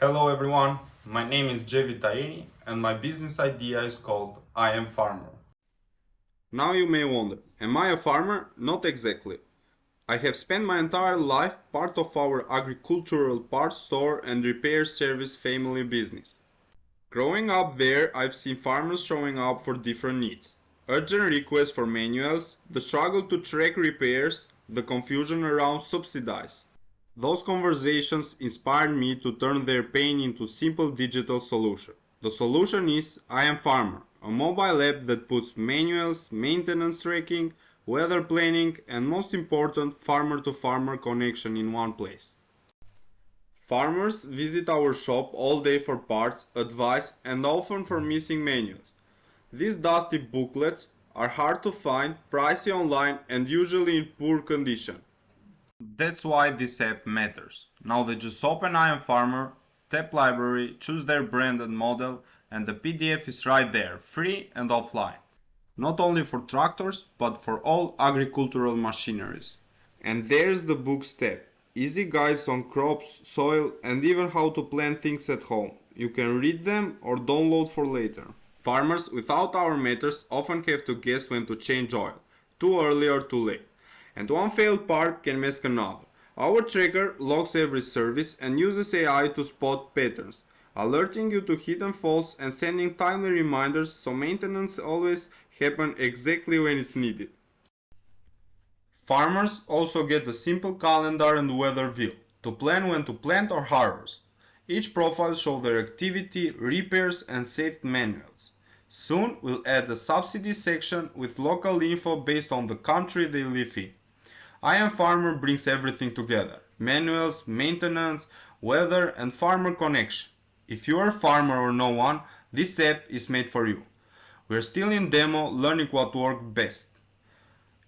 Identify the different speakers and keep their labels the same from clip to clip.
Speaker 1: Hello everyone, my name is Jevi Tairi and my business idea is called I Am Farmer.
Speaker 2: Now you may wonder, am I a farmer? Not exactly. I have spent my entire life part of our agricultural parts store and repair service family business. Growing up there, I've seen farmers showing up for different needs. Urgent requests for manuals, the struggle to track repairs, the confusion around subsidies. Those conversations inspired me to turn their pain into simple digital solution. The solution is I Am Farmer, a mobile app that puts manuals, maintenance tracking, weather planning, and most important, farmer to farmer connection in one place. Farmers visit our shop all day for parts, advice, and often for missing manuals. These dusty booklets are hard to find, pricey online, and usually in poor condition.
Speaker 1: That's why this app matters. Now they just open I Am Farmer, tap library, choose their brand and model, and the PDF is right there, free and offline. Not only for tractors, but for all agricultural machineries.
Speaker 2: And there's the books tab. Easy guides on crops, soil, and even how to plant things at home. You can read them or download for later. Farmers without our meters often have to guess when to change oil, too early or too late. And one failed part can mask another. Our tracker logs every service and uses AI to spot patterns, alerting you to hidden faults and sending timely reminders so maintenance always happens exactly when it's needed.
Speaker 1: Farmers also get a simple calendar and weather view to plan when to plant or harvest. Each profile shows their activity, repairs, and saved manuals. Soon we'll add a subsidy section with local info based on the country they live in. I Am Farmer brings everything together: manuals, maintenance, weather, and farmer connection. If you are a farmer or no one, this app is made for you. We're still in demo, learning what works best.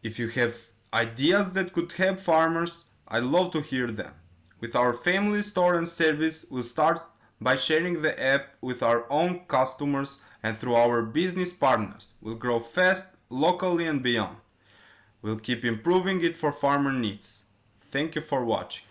Speaker 1: If you have ideas that could help farmers, I'd love to hear them. With our family store and service, we'll start by sharing the app with our own customers and through our business partners. We'll grow fast, locally and beyond. We'll keep improving it for farmer needs. Thank you for watching.